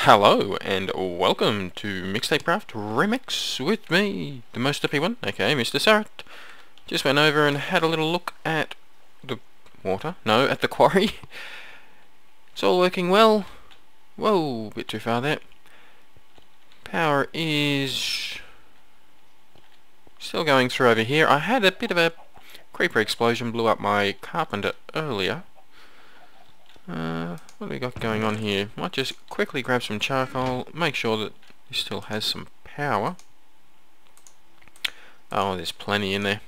Hello and welcome to Mixtapecraft Remix with me, the most derpy one, aka MrSuryt. Just went over and had a little look at the water, no, at the quarry. It's all working well. Whoa, a bit too far there. Power is still going through over here. I had a bit of a creeper explosion, blew up my carpenter earlier. What do we got going on here? Might just quickly grab some charcoal, make sure that it still has some power. Oh, there's plenty in there.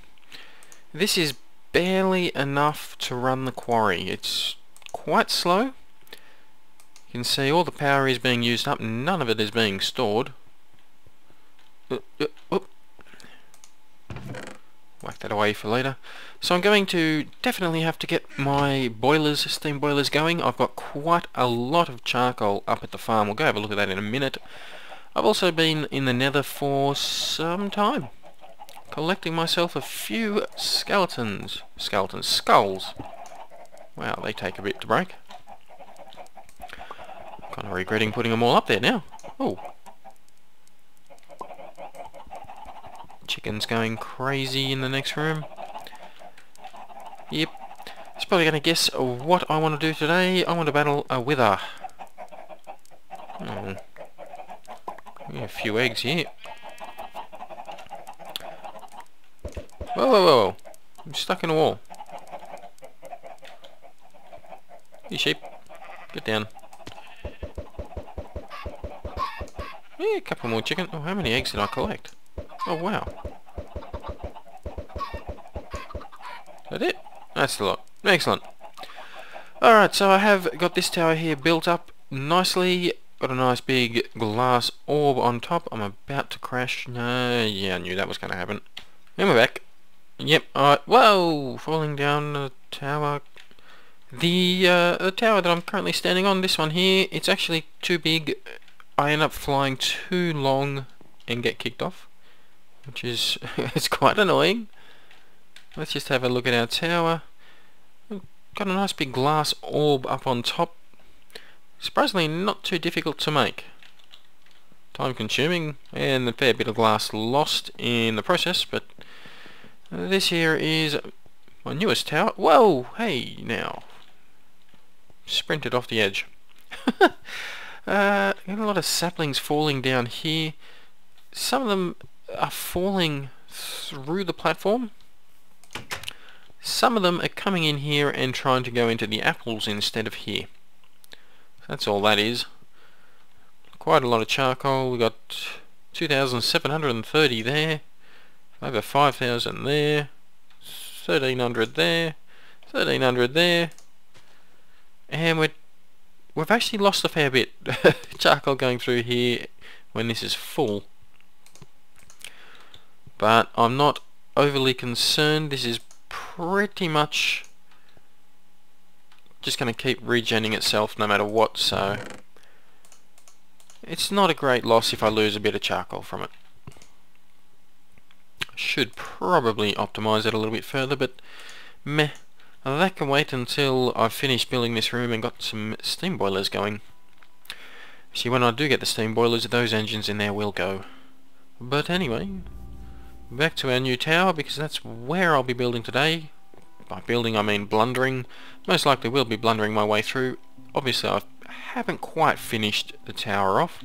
This is barely enough to run the quarry. It's quite slow. You can see all the power is being used up, none of it is being stored. Whack that away for later. So I'm going to definitely have to get my boilers, steam boilers going. I've got quite a lot of charcoal up at the farm. We'll go have a look at that in a minute. I've also been in the nether for some time, collecting myself a few skulls. Wow, they take a bit to break. Kind of regretting putting them all up there now. Oh. Chicken's going crazy in the next room. Yep. It's probably going to guess what I want to do today. I want to battle a wither. Oh. Yeah, a few eggs here. Whoa, whoa, whoa. I'm stuck in a wall. You sheep. Get down. Yeah, a couple more chicken. Oh, how many eggs did I collect? Oh, wow. Is that it? That's a lot. Excellent. Alright, so I have got this tower here built up nicely. Got a nice big glass orb on top. I'm about to crash. No, yeah, I knew that was going to happen. And we're back. Yep, alright. Whoa! Falling down the tower. The tower that I'm currently standing on, this one here, it's actually too big. I end up flying too long and get kicked off, which is it's quite annoying. Let's just have a look at our tower. Got a nice big glass orb up on top. Surprisingly not too difficult to make. Time consuming and a fair bit of glass lost in the process, but this here is my newest tower. Whoa! Hey, now. Sprinted off the edge. Got a lot of saplings falling down here. Some of them are falling through the platform. Some of them are coming in here and trying to go into the apples instead of here. That's all that is. Quite a lot of charcoal. We got 2,730 there. Over 5,000 there. 1,300 there. 1,300 there. And we've actually lost a fair bit. Charcoal going through here when this is full. But I'm not overly concerned. This is pretty much just going to keep regenerating itself no matter what, so it's not a great loss if I lose a bit of charcoal from it. I should probably optimize it a little bit further, but meh, that can wait until I've finished building this room and got some steam boilers going. See, when I do get the steam boilers, those engines in there will go. But anyway, back to our new tower, because that's where I'll be building today. By building I mean blundering. Most likely will be blundering my way through. Obviously I haven't quite finished the tower off.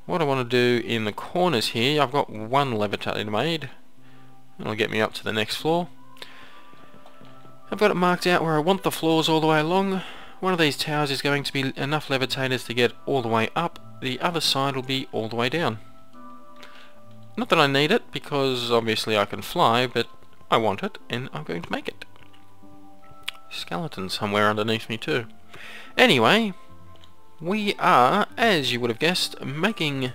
What I want to do in the corners here, I've got one levitator made. That'll get me up to the next floor. I've got it marked out where I want the floors all the way along. One of these towers is going to be enough levitators to get all the way up. The other side will be all the way down. Not that I need it, because obviously I can fly, but I want it, and I'm going to make it. Skeleton somewhere underneath me too. Anyway, we are, as you would have guessed, making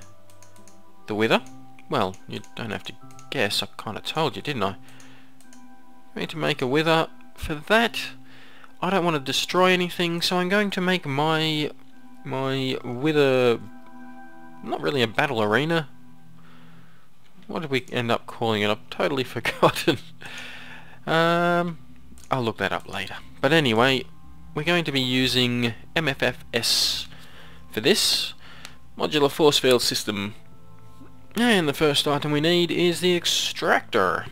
the wither. Well, you don't have to guess, I kind of told you, didn't I? I need to make a wither. For that, I don't want to destroy anything, so I'm going to make my wither, not really a battle arena. What did we end up calling it? I've totally forgotten. I'll look that up later. But anyway, we're going to be using MFFS for this. modular force field system. And the first item we need is the extractor.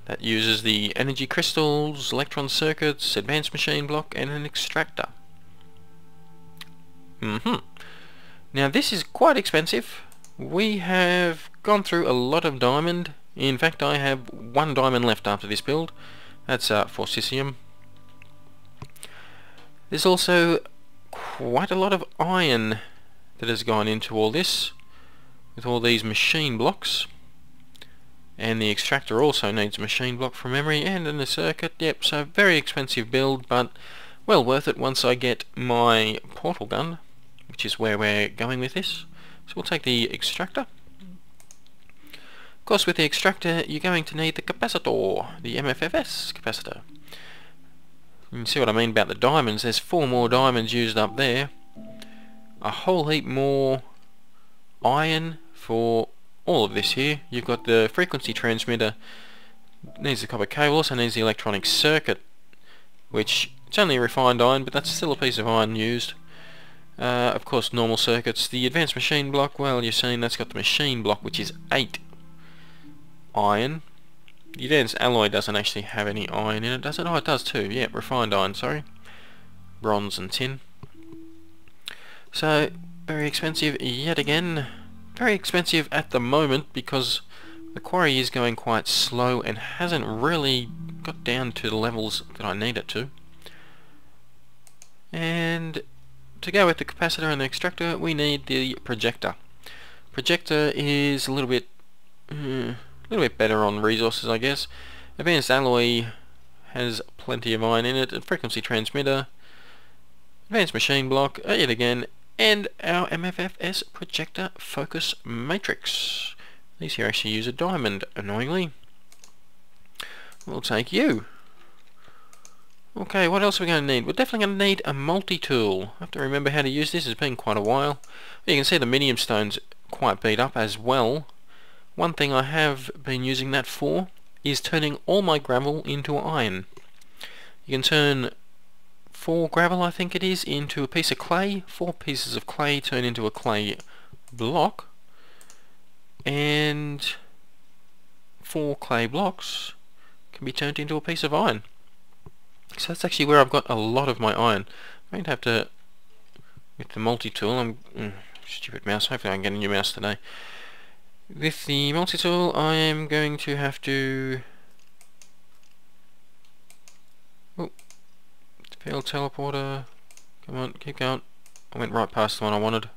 That uses the energy crystals, electron circuits, advanced machine block, and an extractor. Now this is quite expensive. We have gone through a lot of diamond. In fact, I have 1 diamond left after this build. That's for cesium. There's also quite a lot of iron that has gone into all this, with all these machine blocks. And the extractor also needs a machine block from memory and in the circuit. Yep, so very expensive build, but well worth it once I get my portal gun, which is where we're going with this. So we'll take the extractor. Of course, with the extractor you're going to need the capacitor, the MFFS capacitor. You can see what I mean about the diamonds. There's 4 more diamonds used up there. A whole heap more iron for all of this here. You've got the frequency transmitter, needs the copper cable, also needs the electronic circuit, which it's only a refined iron, but that's still a piece of iron used. Of course, normal circuits. The advanced machine block, well, you're seeing that's got the machine block, which is 8 iron. The advanced alloy doesn't actually have any iron in it, does it? Oh, it does too. Yeah, refined iron, sorry. Bronze and tin. So, very expensive yet again. Very expensive at the moment because the quarry is going quite slow and hasn't really got down to the levels that I need it to. And to go with the capacitor and the extractor, we need the projector. Projector is a little bit better on resources, I guess. Advanced alloy has plenty of iron in it. A frequency transmitter, advanced machine block, yet again, and our MFFS projector focus matrix. These here actually use a diamond, annoyingly. We'll take you. Okay, what else are we going to need? We're definitely going to need a multi-tool. I have to remember how to use this. It's been quite a while. You can see the medium stone's quite beat up as well. One thing I have been using that for is turning all my gravel into iron. You can turn 4 gravel, I think it is, into a piece of clay. 4 pieces of clay turn into a clay block, and 4 clay blocks can be turned into a piece of iron. So that's actually where I've got a lot of my iron. I'm going to have to, with the multi-tool, stupid mouse, hopefully I can get a new mouse today. With the multi-tool I am going to have to... Oh, field teleporter, come on, keep going. I went right past the one I wanted.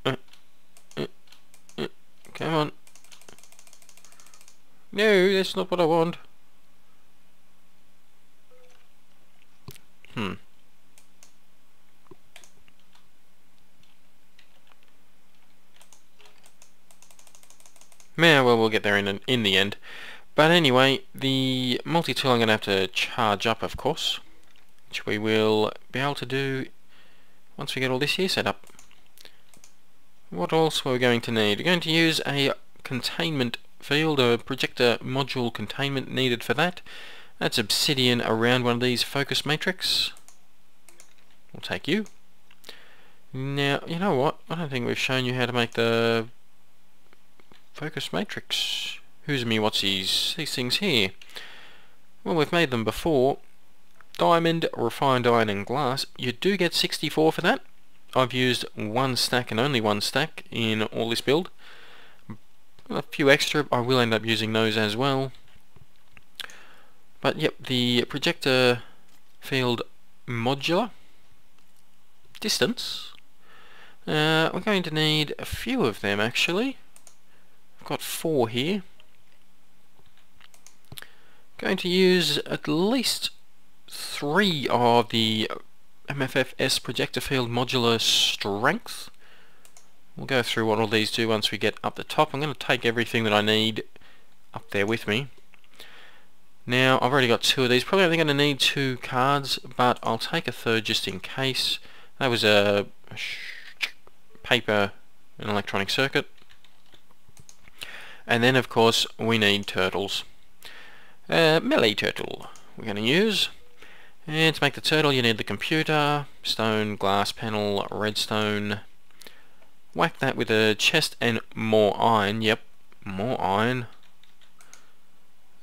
Come on. No, that's not what I want. Yeah, well, we'll get there in the end. But anyway, the multi-tool I'm going to have to charge up, of course, which we will be able to do once we get all this here set up. What else are we going to need? We're going to use a containment field, a projector module containment needed for that. That's obsidian around one of these focus matrix. We'll take you. Now, you know what? I don't think we've shown you how to make the focus matrix. Who's me, what's these things here? Well, we've made them before. Diamond, refined iron and glass. You do get 64 for that. I've used 1 stack and only 1 stack in all this build. A few extra, I will end up using those as well. But yep, the projector field modular distance. We're going to need a few of them actually. I've got 4 here. Going to use at least 3 of the MFFS projector field modular strength. We'll go through what all these do once we get up the top. I'm going to take everything that I need up there with me. Now, I've already got 2 of these. Probably only going to need 2 cards, but I'll take a 3rd just in case. That was a paper and electronic circuit. And then, of course, we need turtles. Melee turtle we're going to use. And to make the turtle you need the computer, stone, glass panel, redstone. Whack that with a chest and more iron. Yep, more iron.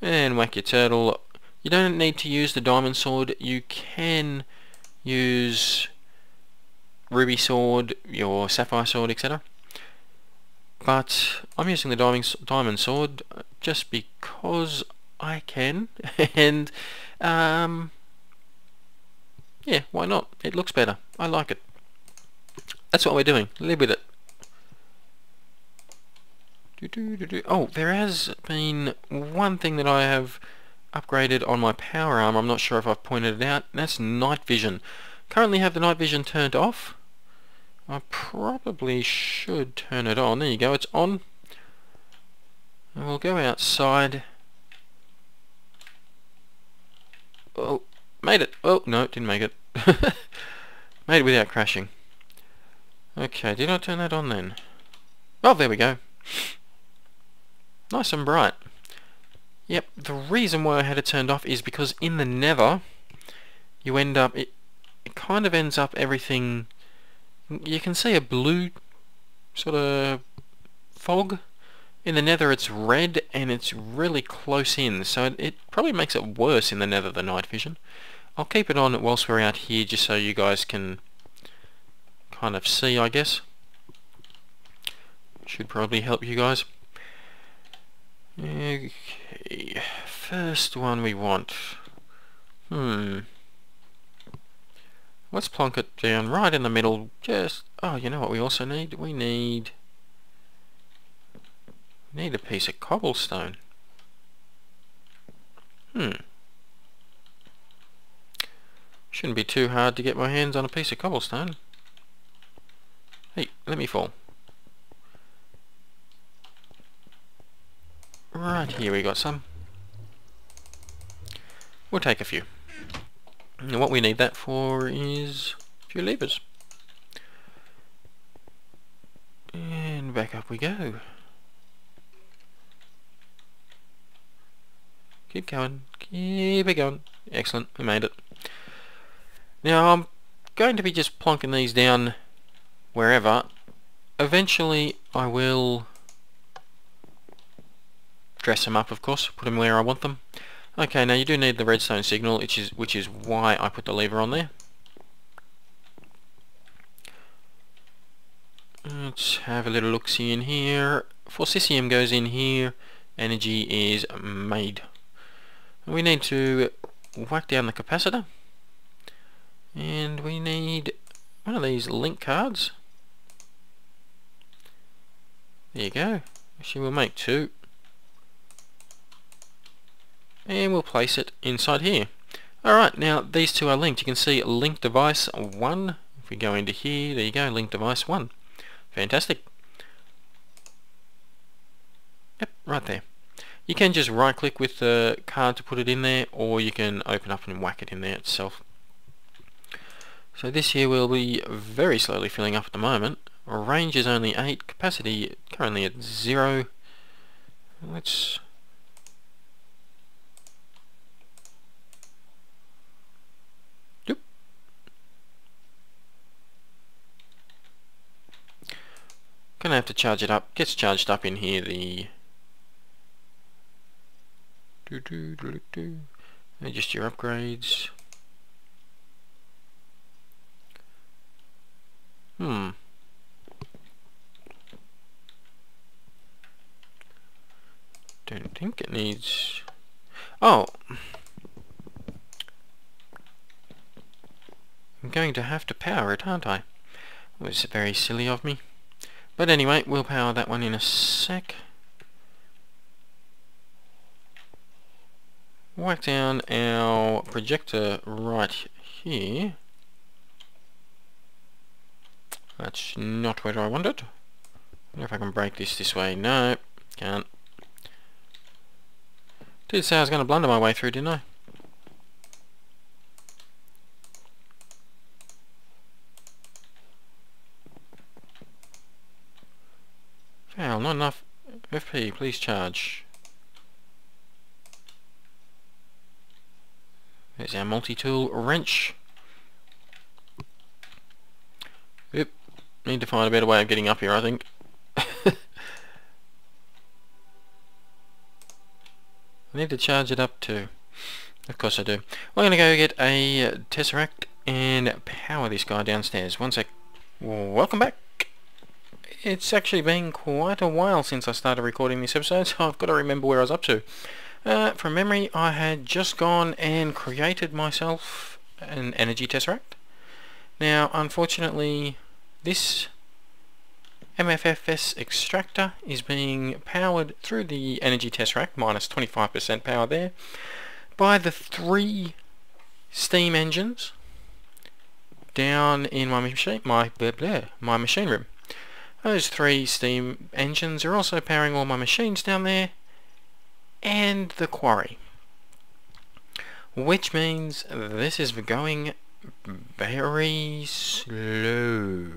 And whack your turtle. You don't need to use the diamond sword. You can use ruby sword, your sapphire sword, etc. But I'm using the diamond sword just because I can. And yeah, why not? It looks better. I like it. That's what we're doing. Live with it. Oh, there has been one thing that I have upgraded on my power armor. I'm not sure if I've pointed it out. That's night vision. Currently have the night vision turned off. I probably should turn it on. There you go, it's on. And we'll go outside. Oh, made it. Oh, no, didn't make it. Made it without crashing. Okay, did I turn that on then? Oh, there we go. Nice and bright. Yep, the reason why I had it turned off is because in the nether, you end up, it kind of ends up everything, you can see a blue sort of fog. In the nether it's red and it's really close in, so it probably makes it worse in the nether, the night vision. I'll keep it on whilst we're out here just so you guys can kind of see, I guess. Should probably help you guys. Okay, first one we want. Let's plonk it down right in the middle. Just, oh, you know what we also need? We need a piece of cobblestone. Shouldn't be too hard to get my hands on a piece of cobblestone. Hey, let me fall. Right here we got some. We'll take a few. And what we need that for is a few levers. And back up we go. Keep going. Keep it going. Excellent, we made it. Now I'm going to be just plonking these down wherever. Eventually I will dress them up, of course, put them where I want them. Okay, now you do need the redstone signal, which is why I put the lever on there. Let's have a little look-see in here. Forcisium goes in here, energy is made. We need to whack down the capacitor, and we need one of these link cards. There you go. Actually we'll make two. And we'll place it inside here. Alright, now these two are linked. You can see link device 1. If we go into here, there you go, link device 1. Fantastic. Yep, right there. You can just right click with the card to put it in there, or you can open up and whack it in there itself. So this here will be very slowly filling up at the moment. Range is only 8, capacity currently at 0. Let's gonna have to charge it up. Gets charged up in here. The just your upgrades. Don't think it needs. Oh, I'm going to have to power it, aren't I? Well, it's very silly of me. But anyway, we'll power that one in a sec. Whack down our projector right here. That's not where I wanted. I wonder if I can break this way. No, can't. Did say I was going to blunder my way through, didn't I? Foul, not enough FP, please charge. There's our multi-tool wrench. Oop. Need to find a better way of getting up here, I think. I need to charge it up too. Of course I do. We're going to go get a Tesseract and power this guy downstairs. One sec. Welcome back. It's actually been quite a while since I started recording this episode, so I've got to remember where I was up to. From memory, I had just gone and created myself an energy Tesseract. Now, unfortunately, this MFFS extractor is being powered through the energy Tesseract, minus 25% power there, by the 3 steam engines down in my machine room. Those 3 steam engines are also powering all my machines down there and the quarry, which means this is going very slow.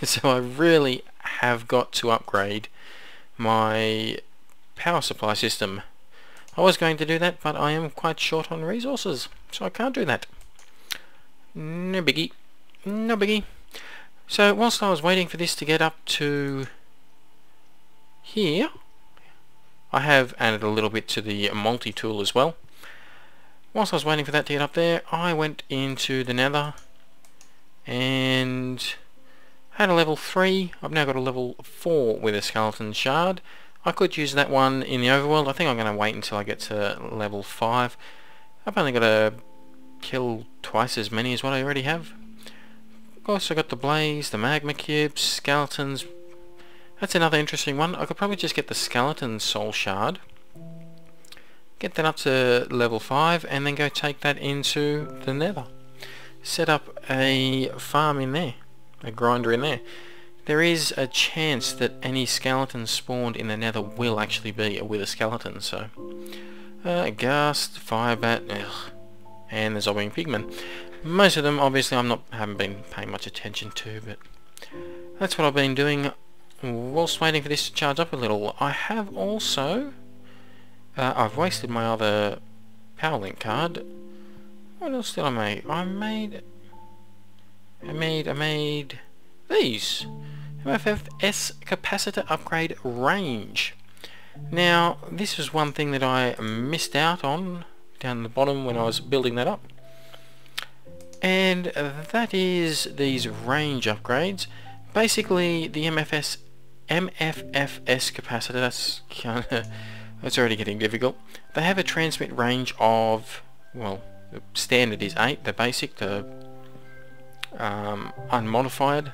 So I really have got to upgrade my power supply system. I was going to do that, but I am quite short on resources, so I can't do that. No biggie. No biggie. So whilst I was waiting for this to get up to here, I have added a little bit to the multi-tool as well. Whilst I was waiting for that to get up there, I went into the nether and had a level 3. I've now got a level 4 with a skeleton shard. I could use that one in the overworld. I think I'm going to wait until I get to level 5. I've only got to kill twice as many as what I already have. I've also got the blaze, the magma cubes, skeletons. That's another interesting one. I could probably just get the skeleton soul shard, get that up to level 5, and then go take that into the nether. Set up a farm in there, a grinder in there. There is a chance that any skeletons spawned in the nether will actually be with a skeleton, so ghast, firebat, ugh, and the zombie pigman. Most of them obviously haven't been paying much attention to, but that's what I've been doing whilst waiting for this to charge up a little. I have also I've wasted my other power link card. What else did I make? I made these MFFS capacitor upgrade range. Now this was one thing that I missed out on down the bottom when I was building that up, and that is these range upgrades. Basically the MFFS capacitor, that's it's already getting difficult. They have a transmit range of, well, the standard is 8, the basic, the unmodified,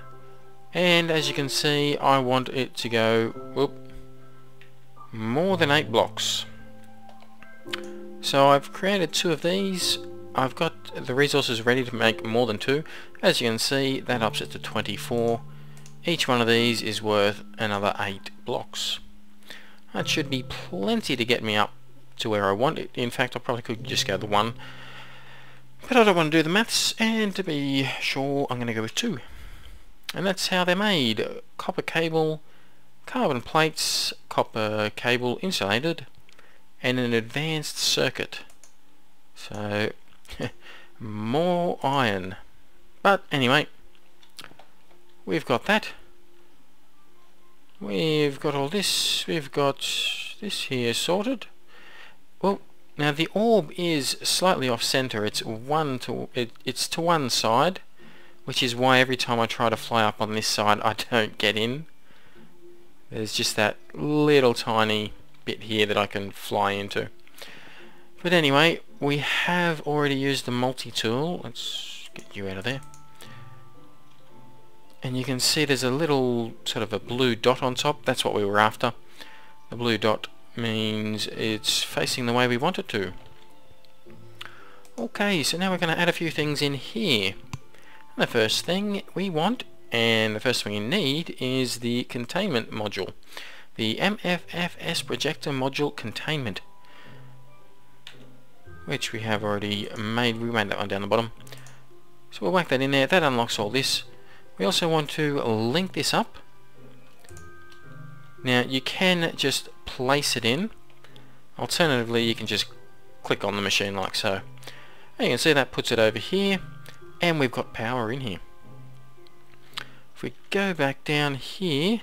and as you can see I want it to go more than 8 blocks. So I've created 2 of these. I've got the resources ready to make more than 2. As you can see, that ups it to 24. Each one of these is worth another 8 blocks. That should be plenty to get me up to where I want it. In fact, I probably could just go the 1, but I don't want to do the maths, and to be sure I'm going to go with 2. And that's how they're made. Copper cable, carbon plates, copper cable insulated, and an advanced circuit. So more iron. But anyway, we've got that. We've got all this. We've got this here sorted. Well, now the orb is slightly off center. It's to one side, which is why every time I try to fly up on this side I don't get in. There's just that little tiny bit here that I can fly into. But anyway, we have already used the multi-tool. Let's get you out of there. And you can see there's a little sort of a blue dot on top. That's what we were after. The blue dot means it's facing the way we want it to. Okay, so now we're going to add a few things in here. And the first thing we want, and the first thing we need, is the containment module. The MFFS projector module containment, which we have already made. We made that one down the bottom. So we'll whack that in there. That unlocks all this. We also want to link this up. Now you can just place it in. Alternatively, you can just click on the machine like so. And you can see that puts it over here, and we've got power in here. If we go back down here,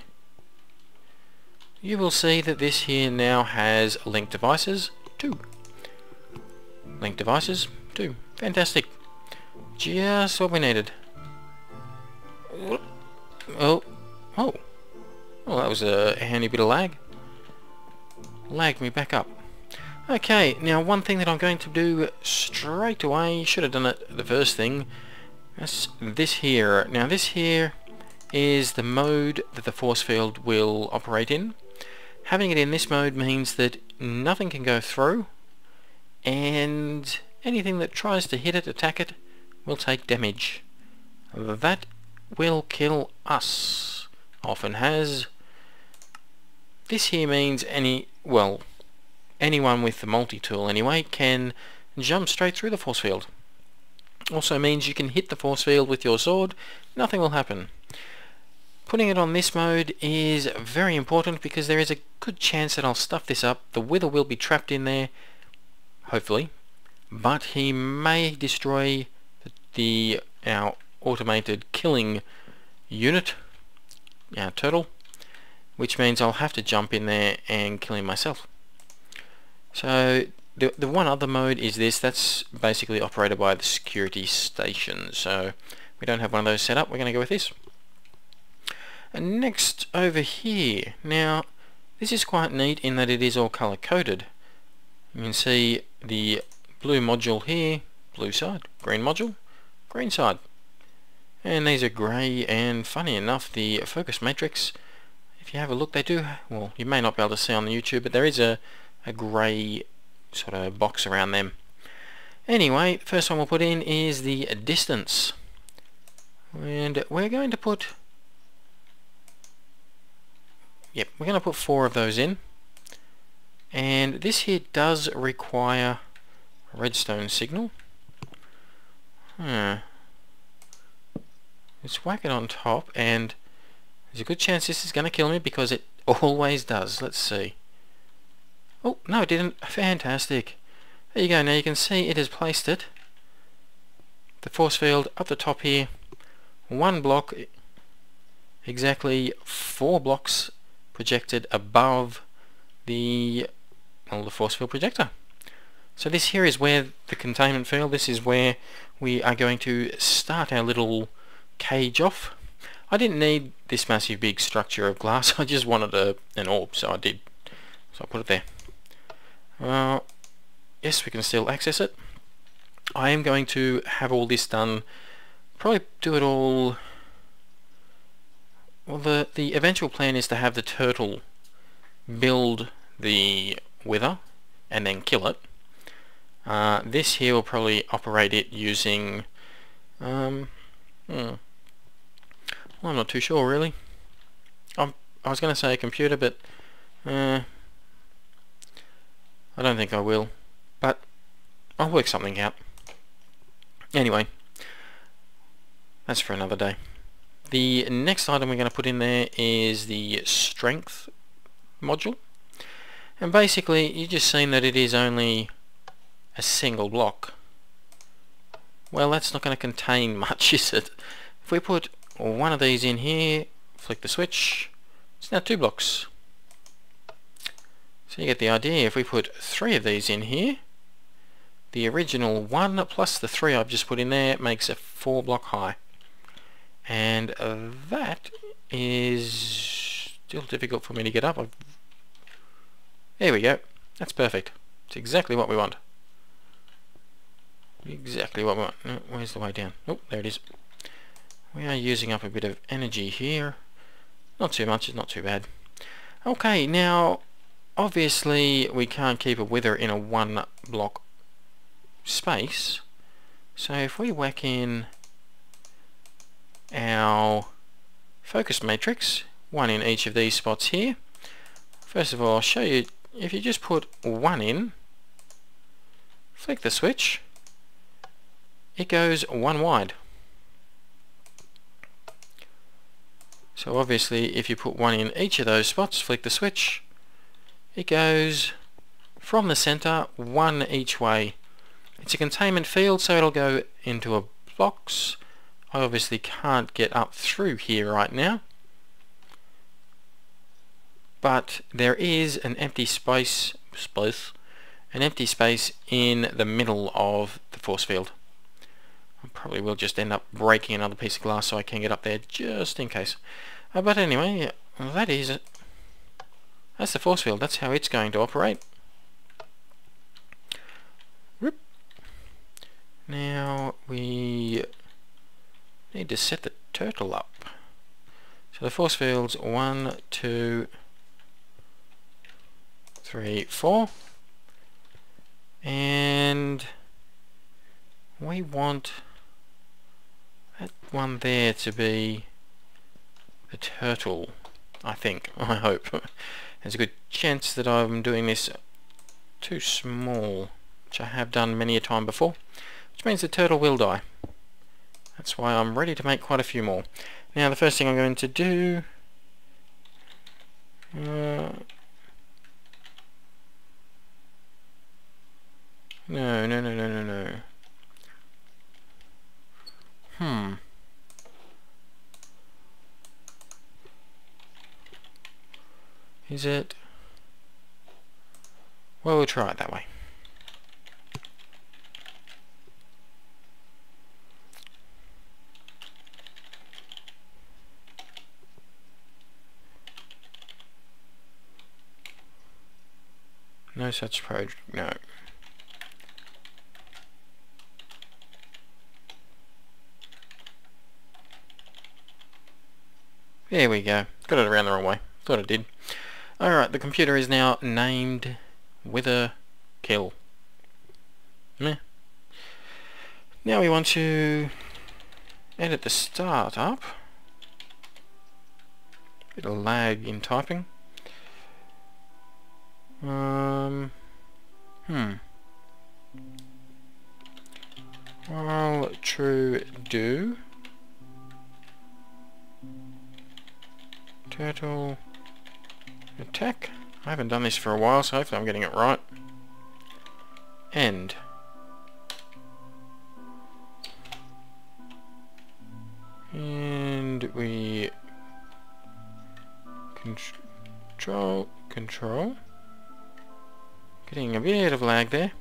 you will see that this here now has link devices 2. Link devices 2. Fantastic. Just what we needed. Oh. Well, that was a handy bit of lag. Lagged me back up. Okay, now one thing that I'm going to do straight away, should have done it the first thing, that's this here. Now this here is the mode that the force field will operate in. Having it in this mode means that nothing can go through, and anything that tries to hit it, attack it, will take damage. That will kill us. Often has. This here means anyone with the multi-tool anyway can jump straight through the force field. Also means you can hit the force field with your sword, nothing will happen. Putting it on this mode is very important because there is a good chance that I'll stuff this up. The wither will be trapped in there, hopefully, but he may destroy our automated killing unit, our turtle, which means I'll have to jump in there and kill him myself. So the one other mode is this. That's basically operated by the security station, so we don't have one of those set up. We're going to go with this. And next over here, now this is quite neat in that it is all color coded. You can see the blue module here, blue side, green module, green side, and these are grey, and funny enough the focus matrix, if you have a look, they do, well, you may not be able to see on the YouTube, but there is a grey sort of box around them. Anyway, the first one we'll put in is the distance, and we're going to put 4 of those in, and this here does require a redstone signal. Let's whack it on top, and there's a good chance this is going to kill me because it always does. Let's see. Oh, no, it didn't. Fantastic. There you go. Now you can see it has placed it, the force field, up the top here. 1 block, exactly 4 blocks projected above the force field projector. So this here is where the containment field, this is where we are going to start our little cage off. I didn't need this massive big structure of glass, I just wanted an orb, so I did. So I put it there. Yes, we can still access it. I am going to have all this done, probably do it all. Well, the eventual plan is to have the turtle build the wither and then kill it. This here will probably operate it using well, I'm not too sure really. I was going to say a computer, but I don't think I will, but I'll work something out. Anyway, that's for another day. The next item we're going to put in there is the strength module, and basically you've just seen that it is only a single block. Well, that's not going to contain much, is it? If we put one of these in here, flick the switch, it's now 2 blocks. So you get the idea. If we put 3 of these in here, the original 1 plus the 3 I've just put in there makes a 4 block high. And that is still difficult for me to get up. There we go. That's perfect. It's exactly what we want. Exactly what we want. Where's the way down? Oh, there it is. We are using up a bit of energy here. Not too much, it's not too bad. Okay, now obviously we can't keep a wither in a 1 block space. So if we whack in our focus matrix, 1 in each of these spots here. First of all, I'll show you, if you just put 1 in, flick the switch, it goes 1 wide. So obviously if you put 1 in each of those spots, flick the switch, it goes from the center, one each way. It's a containment field, so it'll go into a box. I obviously can't get up through here right now, but there is an empty space in the middle of the force field. I probably will just end up breaking another piece of glass so I can get up there just in case. But anyway, that is it. That's the force field. That's how it's going to operate. Whoop. Now we need to set the turtle up. So the force field's 1, 2, 3, 4, and we want that one there to be the turtle, I think. I hope. There's a good chance that I'm doing this too small, which I have done many a time before, which means the turtle will die. That's why I'm ready to make quite a few more. Now the first thing I'm going to do, no. Is it? Well, we'll try it that way. No such project, no. There we go. Got it around the wrong way. Thought it did. Alright, the computer is now named Wither Kill. Meh. Now we want to edit the startup. Bit of lag in typing. While true do turtle attack. I haven't done this for a while, so hopefully I'm getting it right. End. And we control. Getting a bit of lag there.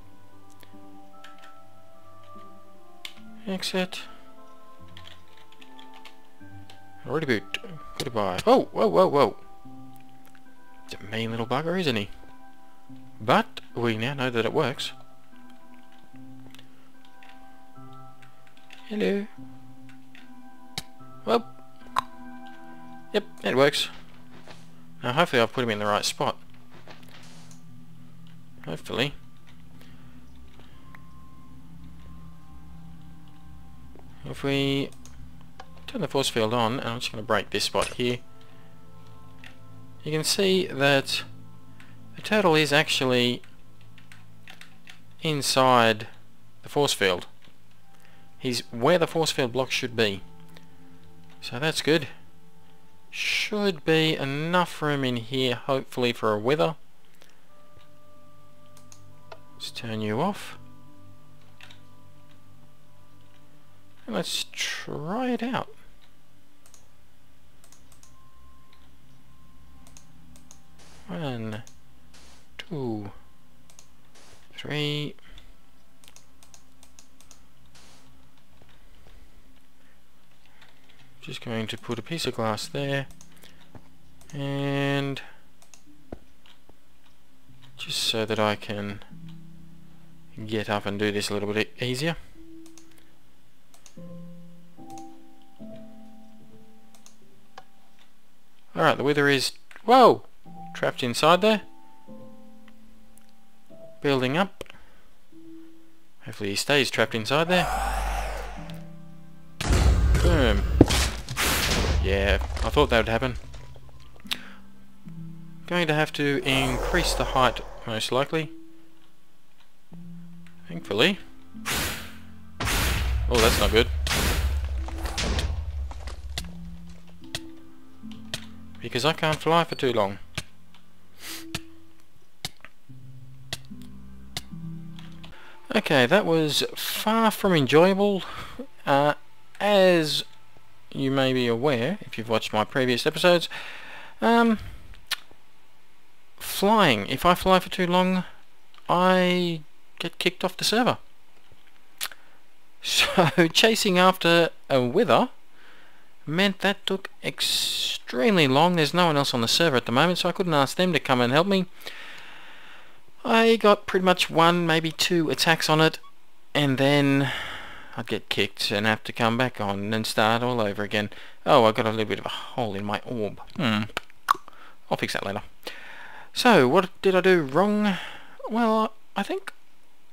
Exit. Reboot. Goodbye. Oh, whoa. He's a mean little bugger, isn't he? But we now know that it works. Hello. Well. Yep, it works. Now hopefully I've put him in the right spot. Hopefully. If we turn the force field on, and I'm just going to break this spot here, you can see that the turtle is actually inside the force field. He's where the force field block should be. So that's good. Should be enough room in here, hopefully, for a wither. Let's turn you off. And let's try it out. One, 2, 3. Just going to put a piece of glass there, and just so that I can get up and do this a little bit easier. Alright, the wither is, whoa, trapped inside there. Building up. Hopefully he stays trapped inside there. Boom. Yeah, I thought that would happen. Going to have to increase the height, most likely. Thankfully. Oh, that's not good. Because I can't fly for too long. Okay, that was far from enjoyable. As you may be aware, if you've watched my previous episodes, flying. If I fly for too long, I get kicked off the server. So chasing after a wither meant that took extremely long. There's no one else on the server at the moment, so I couldn't ask them to come and help me. I got pretty much 1, maybe 2 attacks on it, and then I'd get kicked and have to come back on and start all over again. Oh, I got a little bit of a hole in my orb. I'll fix that later. So, what did I do wrong? Well, I think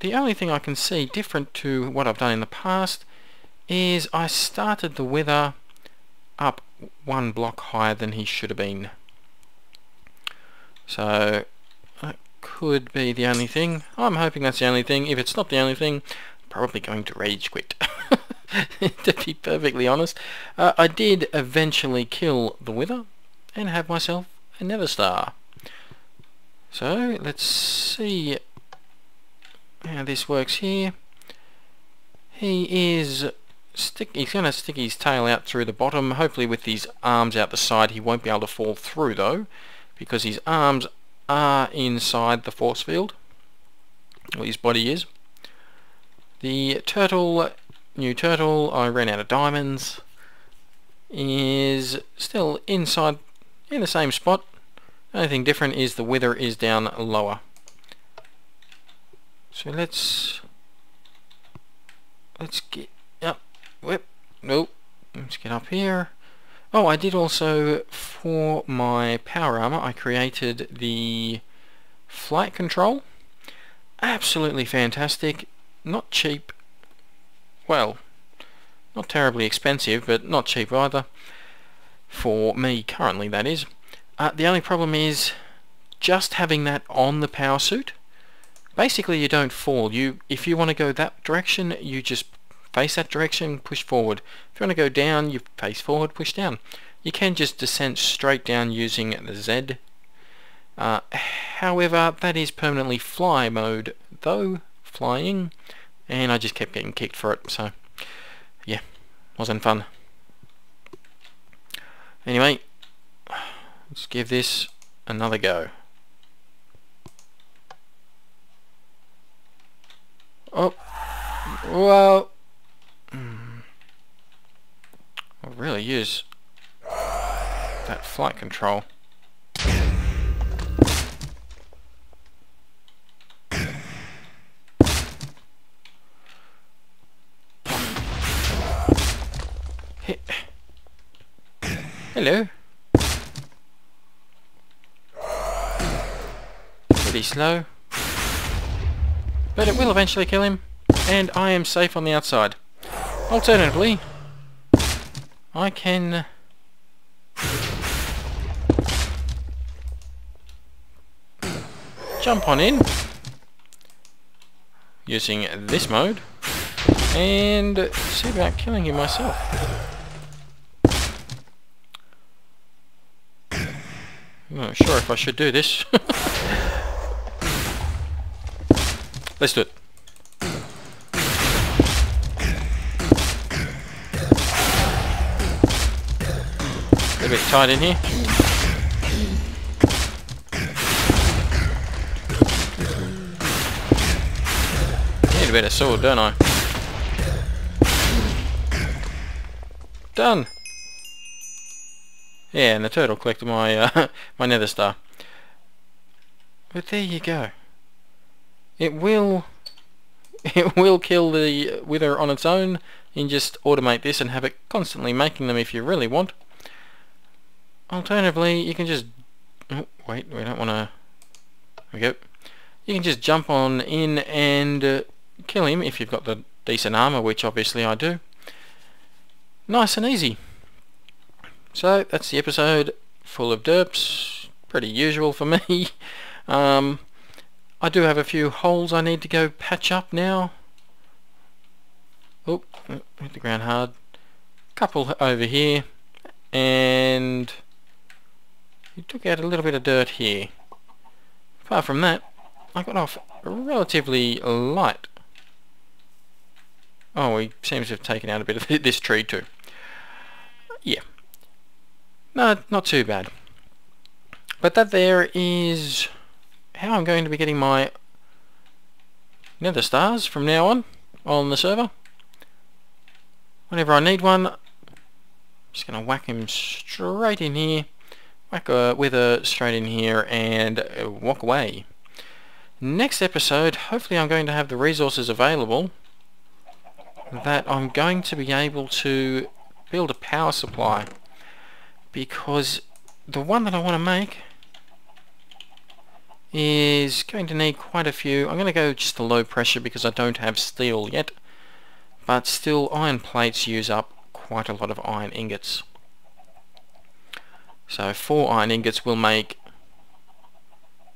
the only thing I can see different to what I've done in the past is I started the wither up 1 block higher than he should have been. So that could be the only thing. I'm hoping that's the only thing. If it's not the only thing, I'm probably going to rage quit. To be perfectly honest, I did eventually kill the wither and have myself a nether star. So let's see how this works here. He's going to stick his tail out through the bottom. Hopefully with his arms out the side he won't be able to fall through though, because his arms are inside the force field. Well, his body is. The turtle, new turtle, I ran out of diamonds, is still inside in the same spot. The only thing different is the wither is down lower. So let's get up. Whip. Nope. Let's get up here. Oh, I did also, for my power armor, I created the flight control. Absolutely fantastic. Not cheap. Well, not terribly expensive, but not cheap either. For me, currently, that is. The only problem is just having that on the power suit. Basically, you don't fall. If you want to go that direction, you just face that direction, push forward. If you want to go down, you face forward, push down. You can just descend straight down using the Z. However, that is permanently fly mode, though, flying, and I just kept getting kicked for it, so yeah, wasn't fun. Anyway, let's give this another go. Oh, well, I'll really use that flight control. Hello. Pretty slow, but it will eventually kill him, and I am safe on the outside. Alternatively, I can jump on in using this mode and see about killing him myself. I'm not sure if I should do this. Let's do it. A bit tight in here. Need a better sword, don't I? Done. Yeah, and the turtle collected my my nether star. But there you go. It will kill the wither on its own. You can just automate this and have it constantly making them if you really want. Alternatively, you can just... Oh, wait, we don't want to... There we go. You can just jump on in and kill him if you've got the decent armor, which obviously I do. Nice and easy. So, that's the episode, full of derps. Pretty usual for me. I do have a few holes I need to go patch up now. Oh, hit the ground hard. Couple over here, and you took out a little bit of dirt here. Apart from that, I got off relatively light. Oh, he seems to have taken out a bit of this tree too. Yeah. No, not too bad. But that there is how I'm going to be getting my nether stars from now on the server. Whenever I need one, I'm just going to whack him straight in here. Whack a wither straight in here and walk away. Next episode, hopefully I'm going to have the resources available that I'm going to be able to build a power supply, because the one that I want to make is going to need quite a few. I'm going to go just the low pressure because I don't have steel yet, but still iron plates use up quite a lot of iron ingots. So 4 iron ingots will make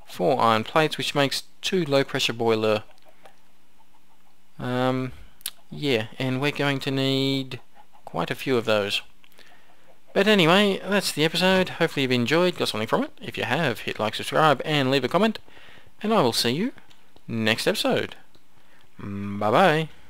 4 iron plates, which makes 2 low pressure boiler. Yeah, and we're going to need quite a few of those. But anyway, that's the episode. Hopefully you've enjoyed, got something from it. If you have, hit like, subscribe, and leave a comment. And I will see you next episode. Bye bye.